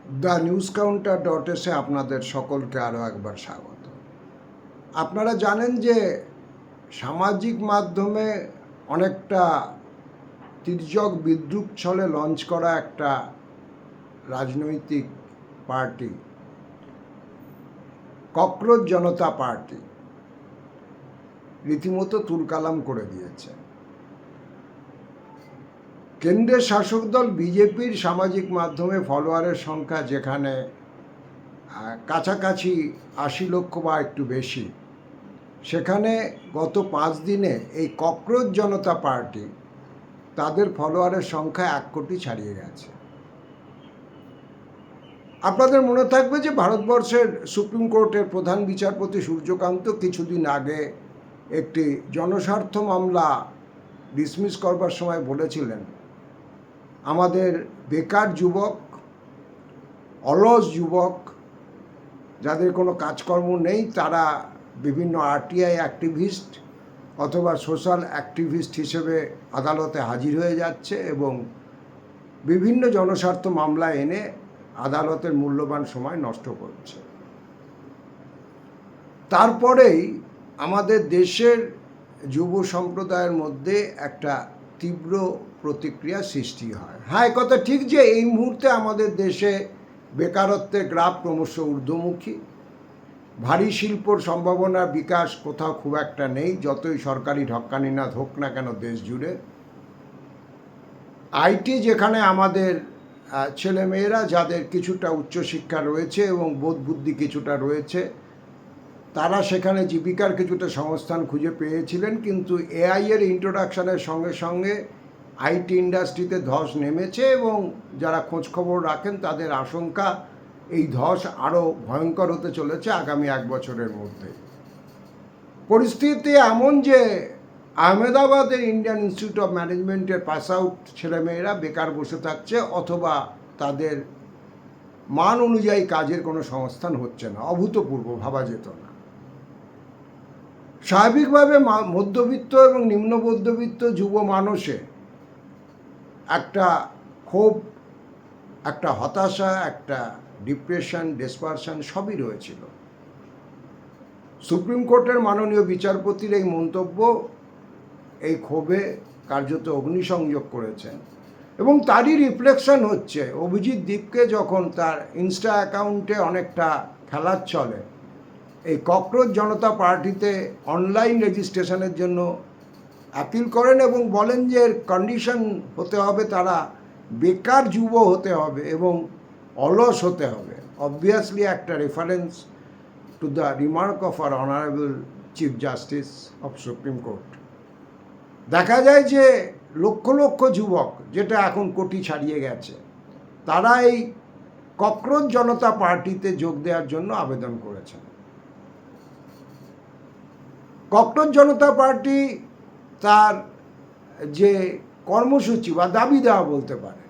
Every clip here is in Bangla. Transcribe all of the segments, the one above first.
দ্য নিউজ কাউন্টার .এসে আপনাদের সকলকে আরও একবার স্বাগত। আপনারা জানেন যে সামাজিক মাধ্যমে অনেকটা তির্যক বিদ্রূপ ছলে লঞ্চ করা একটা রাজনৈতিক পার্টি ককরোচ জনতা পার্টি রীতিমতো তুলকালাম করে দিয়েছে। কেন্দ্রের শাসক দল বিজেপির সামাজিক মাধ্যমে ফলোয়ারের সংখ্যা যেখানে কাছাকাছি ৮০ লক্ষ বা একটু বেশি, সেখানে গত ৫ দিনে এই ককরোচ জনতা পার্টি তাদের ফলোয়ারের সংখ্যা ১ কোটি ছাড়িয়ে গেছে। আপনাদের মনে থাকবে যে ভারতবর্ষের সুপ্রিম কোর্টের প্রধান বিচারপতি সূর্যকান্ত কিছুদিন আগে একটি জনস্বার্থ মামলা ডিসমিস করবার সময় বলেছিলেন, আমাদের বেকার যুবক, অলস যুবক, যাদের কোনো কাজকর্ম নেই, তারা বিভিন্ন আরটিআই অ্যাক্টিভিস্ট অথবা সোশ্যাল অ্যাক্টিভিস্ট হিসেবে আদালতে হাজির হয়ে যাচ্ছে এবং বিভিন্ন জনস্বার্থ মামলা এনে আদালতের মূল্যবান সময় নষ্ট করছে। তারপরেই আমাদের দেশের যুব সম্প্রদায়ের মধ্যে একটা তীব্র প্রতিক্রিয়া সৃষ্টি হয়। হ্যাঁ, একথা ঠিক যে এই মুহূর্তে আমাদের দেশে বেকারত্বের গ্রাফ ক্রমশ ঊর্ধ্বমুখী। ভারী শিল্পর সম্ভাবনার বিকাশ কোথাও খুব একটা নেই, যতই সরকারি ঢক্কানিনাদ হোক না কেন দেশ জুড়ে। আইটি, যেখানে আমাদের ছেলেমেয়েরা যাদের কিছুটা উচ্চশিক্ষা রয়েছে এবং বোধ বুদ্ধি কিছুটা রয়েছে, তারা সেখানে জীবিকার কিছুটা সংস্থান খুঁজে পেয়েছিলেন, কিন্তু এআই এর ইন্ট্রোডাকশনের সঙ্গে সঙ্গে আইটি ইন্ডাস্ট্রিতে ধস নেমেছে এবং যারা খোঁজখবর রাখেন তাদের আশঙ্কা এই ধস আরও ভয়ঙ্কর হতে চলেছে আগামী ১ বছরের মধ্যে। পরিস্থিতি এমন যে আহমেদাবাদের ইন্ডিয়ান ইনস্টিটিউট অফ ম্যানেজমেন্টের পাস আউট ছেলেমেয়েরা বেকার বসে থাকছে অথবা তাদের মান অনুযায়ী কাজের কোনো সংস্থান হচ্ছে না। অভূতপূর্ব, ভাবা যেত না। স্বাভাবিকভাবে মধ্যবিত্ত এবং নিম্ন মধ্যবিত্ত যুব মানুষে একটা ক্ষোভ, একটা হতাশা, একটা ডিপ্রেশন, ডেসপারশন সবই রয়েছিল। সুপ্রিম কোর্টের মাননীয় বিচারপতির এই মন্তব্য এই ক্ষোভে কার্যত অগ্নিসংযোগ করেছেন এবং তারই রিফ্লেকশন হচ্ছে অভিজিৎ দীপকে যখন তার ইনস্টা অ্যাকাউন্টে অনেকটা খেলার চলে এই ককরোচ জনতা পার্টিতে অনলাইন রেজিস্ট্রেশনের জন্য অ্যাপিল করেন এবং বলেন যে এর কন্ডিশন হতে হবে তারা বেকার যুব হতে হবে এবং অলস হতে হবে। অবভিয়াসলি একটা reference to the remark of our honourable chief justice of supreme court. দেখা যায় যে লক্ষ লক্ষ যুবক, যেটা এখন কোটি ছাড়িয়ে গেছে, তারা এই ককরোচ জনতা পার্টিতে যোগ দেওয়ার জন্য আবেদন করেছেন। ককরোচ জনতা পার্টি তার যে কর্মসূচি বা দাবি দেওয়া বলতে পারে,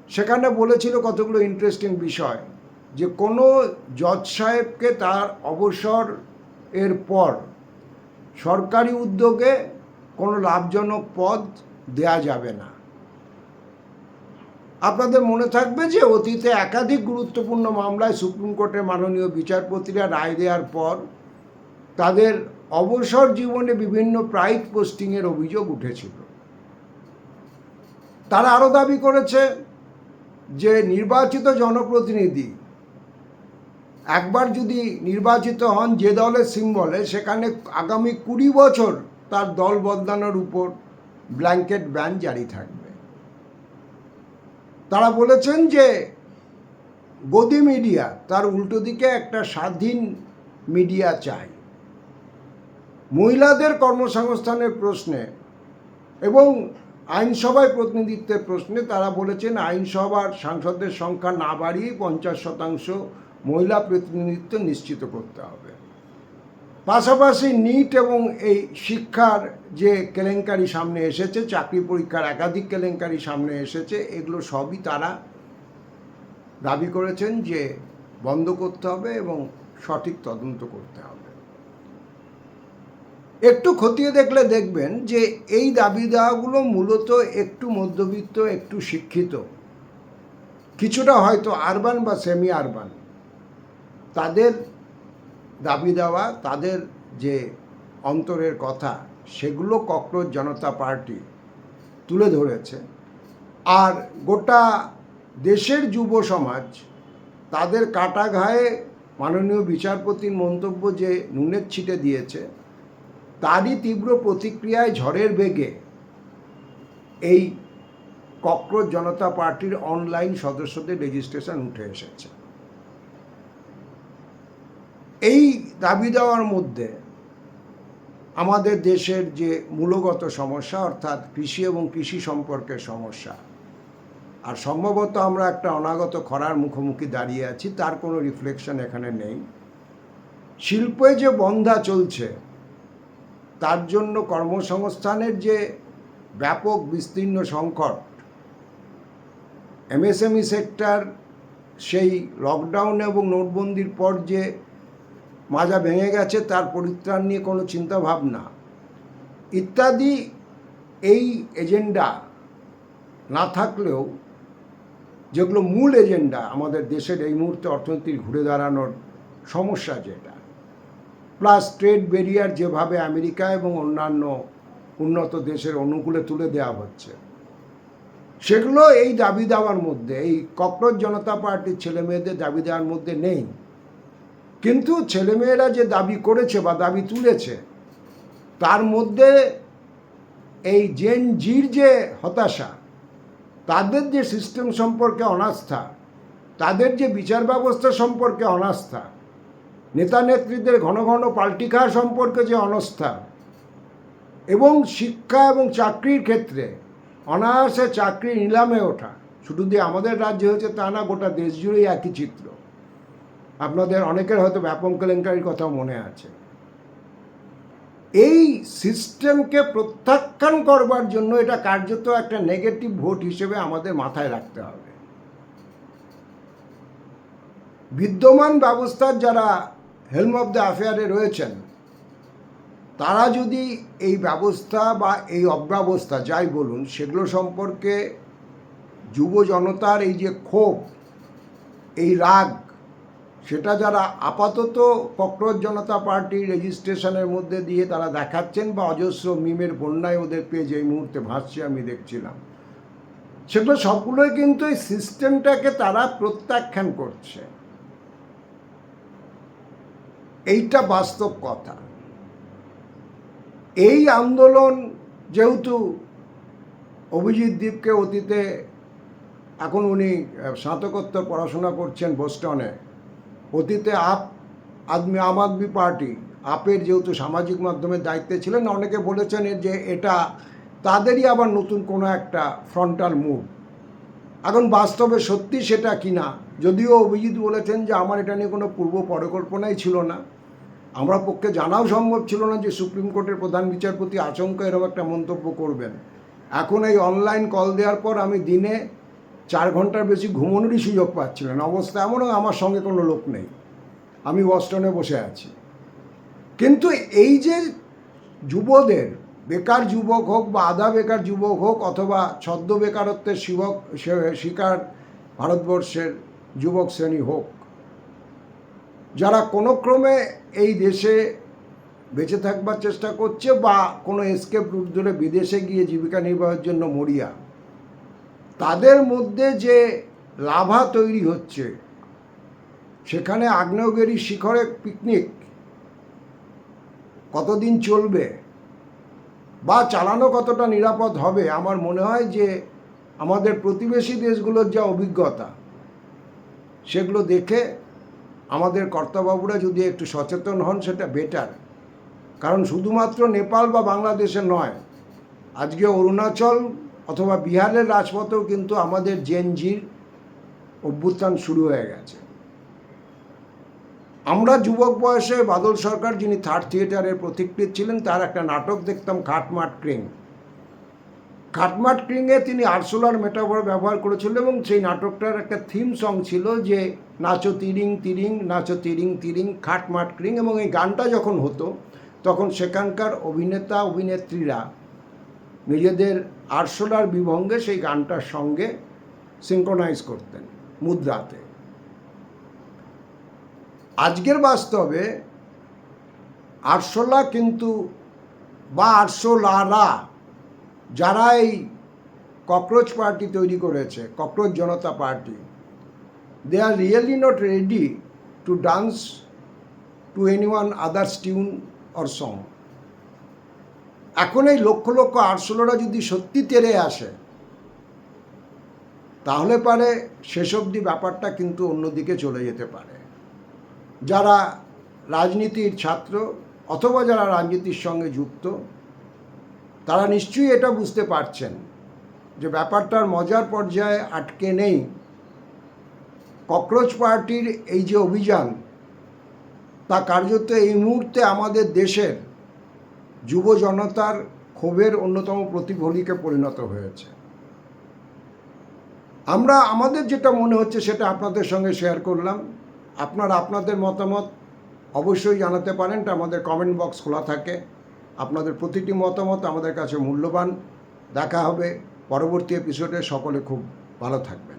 সেখানে বলেছিল কতগুলো ইন্টারেস্টিং বিষয়, যে কোনো জজ সাহেবকে তার অবসর এর পর সরকারি উদ্যোগে কোনো লাভজনক পদ দেয়া যাবে না। আপনাদের মনে থাকবে যে অতীতে একাধিক গুরুত্বপূর্ণ মামলায় সুপ্রিম কোর্টের মাননীয় বিচারপতিরা রায় দেওয়ার পর তাদের অবসর জীবনে বিভিন্ন প্রাইড পোস্টিংয়ের অভিযোগ উঠেছিল। তারা আরও দাবি করেছে যে নির্বাচিত জনপ্রতিনিধি একবার যদি নির্বাচিত হন যে দলের সিম্বলে, সেখানে আগামী ২০ বছর তার দল বদলানোর উপর ব্ল্যাঙ্কেট ব্যান জারি থাকবে। তারা বলেছেন যে গদি মিডিয়া তার উল্টো দিকে একটা স্বাধীন মিডিয়া চাই। মহিলাদের কর্মসংস্থানের প্রশ্নে এবং আইনসভায় প্রতিনিধিত্বের প্রশ্নে তারা বলেছেন আইনসভার সাংসদদের সংখ্যা না বাড়িয়ে ৫০% মহিলা প্রতিনিধিত্ব নিশ্চিত করতে হবে। পাশাপাশি নিট এবং এই শিক্ষার যে কেলেঙ্কারি সামনে এসেছে, চাকরি পরীক্ষার একাধিক কেলেঙ্কারি সামনে এসেছে, এগুলো সবই তারা দাবি করেছেন যে বন্ধ করতে হবে এবং সঠিক তদন্ত করতে হবে। একটু খতিয়ে দেখলে দেখবেন যে এই দাবি দেওয়াগুলো মূলত একটু মধ্যবিত্ত, একটু শিক্ষিত কিছুটা হয়তো আরবান বা সেমি আরবান, তাদের দাবি দেওয়া, তাদের যে অন্তরের কথা, সেগুলো ককরোচ জনতা পার্টি তুলে ধরেছে। আর গোটা দেশের যুব সমাজ তাদের কাটা ঘায়ে মাননীয় বিচারপতির মন্তব্য যে নুনের ছিটে দিয়েছে, তারই তীব্র প্রতিক্রিয়ায় ঝড়ের বেগে এই ককরোচ জনতা পার্টির অনলাইন সদস্যদের রেজিস্ট্রেশন উঠে এসেছে। এই দাবি দেওয়ার মধ্যে আমাদের দেশের যে মূলগত সমস্যা, অর্থাৎ কৃষি এবং কৃষি সম্পর্কের সমস্যা, আর সম্ভবত আমরা একটা অনাগত খরার মুখোমুখি দাঁড়িয়ে আছি, তার কোনো রিফ্লেকশন এখানে নেই। শিল্পে যে বন্ধা চলছে, তার জন্য কর্মসংস্থানের যে ব্যাপক বিস্তীর্ণ সংকট, এমএসএমই সেক্টর সেই লকডাউন এবং নোটবন্দির পর যে মাজা ভেঙে গেছে, তার পরিত্রাণ নিয়ে কোনো চিন্তাভাবনা ইত্যাদি, এই এজেন্ডা না থাকলেও যেগুলো মূল এজেন্ডা আমাদের দেশের এই মুহূর্তে অর্থনীতির ঘুরে দাঁড়ানোর সমস্যা, যেটা প্লাস ট্রেড ব্যারিয়ার যেভাবে আমেরিকা এবং অন্যান্য উন্নত দেশের অনুকূলে তুলে দেওয়া হচ্ছে, সেগুলো এই দাবি দেওয়ার মধ্যে, এই ককরোচ জনতা পার্টির ছেলেমেয়েদের দাবি দেওয়ার মধ্যে নেই। কিন্তু ছেলেমেয়েরা যে দাবি করেছে বা দাবি তুলেছে, তার মধ্যে এই জেন জির যে হতাশা, তাদের যে সিস্টেম সম্পর্কে অনাস্থা, তাদের যে বিচার ব্যবস্থা সম্পর্কে অনাস্থা, নেতা নেত্রীদের ঘন ঘন পাল্টি খাওয়া সম্পর্কে যে অনাস্থা, এবং শিক্ষা এবং চাকরির ক্ষেত্রে অনায়াসে চাকরি নিলামে ওঠা, শুধু দিয়ে আমাদের রাজ্যে হয়েছে তা না, গোটা দেশ জুড়েই একই চিত্র। আপনাদের অনেকের হয়তো ব্যাপক কেলেঙ্কারির কথাও মনে আছে। এই সিস্টেমকে প্রত্যাখ্যান করবার জন্য এটা কার্যত একটা নেগেটিভ ভোট হিসেবে আমাদের মাথায় রাখতে হবে। বিদ্যমান ব্যবস্থার যারা হেলম অফ দ্য অ্যাফেয়ারে রয়েছেন, তারা যদি এই ব্যবস্থা বা এই অব্যবস্থা যাই বলুন, সেগুলো সম্পর্কে যুব জনতার এই যে ক্ষোভ, এই রাগ, সেটা যারা আপাতত ককরোচ জনতা পার্টি রেজিস্ট্রেশনের মধ্যে দিয়ে তারা দেখাচ্ছেন, বা অজস্র মিমের বন্যায় ওদের পেয়ে এই মুহূর্তে ভাসছে আমি দেখছিলাম, সেগুলো সবগুলোই কিন্তু এই সিস্টেমটাকে তারা প্রত্যাখ্যান করছে। এইটা বাস্তব কথা। এই আন্দোলন যেহেতু অভিজিৎ দীপকে অতীতে, এখন উনি স্নাতকোত্তর পড়াশোনা করছেন বোস্টনে, অতীতে আম আদমি পার্টি, আপের যেহেতু সামাজিক মাধ্যমের দায়িত্বে ছিলেন, অনেকে বলেছেন যে এটা তাদেরই আবার নতুন কোনো একটা ফ্রন্টাল মুভ। এখন বাস্তবে সত্যি সেটা কিনা, যদিও অভিজিৎ বলেছেন যে আমার এটা নিয়ে কোনো পূর্ব পরিকল্পনাই ছিল না, আমরা পক্ষে জানাও সম্ভব ছিল না যে সুপ্রিম কোর্টের প্রধান বিচারপতি আচমকা এরকম একটা মন্তব্য করবেন। এখন এই অনলাইন কল দেওয়ার পর আমি দিনে 4 ঘন্টার বেশি ঘুমানোরই সুযোগ পাচ্ছিলেন। অবস্থা এমনও আমার সঙ্গে কোনো লোক নেই, আমি বস্টনে বসে আছি। কিন্তু এই যে যুবদের, বেকার যুবক হোক বা আধা বেকার যুবক হোক, অথবা ছদ্ম বেকারত্বের শিকার ভারতবর্ষের যুবক শ্রেণী হোক, যারা কোনো ক্রমে এই দেশে বেঁচে থাকবার চেষ্টা করছে বা কোনো এসকেপ রুট ধরে বিদেশে গিয়ে জীবিকা নির্বাহের জন্য মরিয়া, তাদের মধ্যে যে লাভা তৈরি হচ্ছে, সেখানে আগ্নেয়গিরি শিখরে পিকনিক কতদিন চলবে বা চালানো কতটা নিরাপদ হবে, আমার মনে হয় যে আমাদের প্রতিবেশী দেশগুলোর যা অভিজ্ঞতা, সেগুলো দেখে আমাদের কর্তাবাবুরা যদি একটু সচেতন হন, সেটা বেটার। কারণ শুধুমাত্র নেপাল বা বাংলাদেশে নয়, আজকে অরুণাচল অথবা বিহারের রাজপথেও কিন্তু আমাদের জেনজির অভ্যুত্থান শুরু হয়ে গেছে। আমরা যুবক বয়সে বাদল সরকার, যিনি থার্ড থিয়েটারের প্রতিকৃত ছিলেন, তার একটা নাটক দেখতাম, খাটমাট ক্রিং। খাটমাট ক্রিংয়ে তিনি আরসোলার মেটাফর ব্যবহার করেছিলেন, এবং সেই নাটকটার একটা থিম সং ছিল যে নাচো তিরিং তিরিং, নাচো তিরিং তিরিং, খাটমাট ক্রিং। এবং এই গানটা যখন হতো, তখন সেখানকার অভিনেতা অভিনেত্রীরা নিজেদের আরসোলার বিভঙ্গে সেই গানটার সঙ্গে সিঙ্ক্রোনাইজ করতেন। মুদ্রাতে। আজকের বাস্তবে আরশোলা কিন্তু বা আরশোলারা যারা এই ককরোচ পার্টি তৈরি করেছে, cockroach Janata party, they are really not ready to dance to anyone others tune or song. এখন এই লক্ষ লক্ষ আরশোলারা যদি সত্যি তেরে আসে, তাহলে পারে শেষ অবধি ব্যাপারটা কিন্তু অন্যদিকে চলে যেতে পারে। যারা রাজনীতির ছাত্র অথবা যারা রাজনীতির সঙ্গে যুক্ত, তারা নিশ্চয়ই এটা বুঝতে পারছেন যে ব্যাপারটার মজার পর্যায়ে আটকে নেই। ককরোচ পার্টির এই যে অভিযান, তা কার্যত এই মুহূর্তে আমাদের দেশের যুব জনতার ক্ষোভের অন্যতম প্রতিফলিকে পরিণত হয়েছে। আমরা আমাদের যেটা মনে হচ্ছে সেটা আপনাদের সঙ্গে শেয়ার করলাম। আপনারা আপনাদের মতামত অবশ্যই জানাতে পারেন, এটা আমাদের কমেন্ট বক্স খোলা থাকে। আপনাদের প্রতিটি মতামত আমাদের কাছে মূল্যবান। দেখা হবে পরবর্তী এপিসোডে। সকলে খুব ভালো থাকবেন।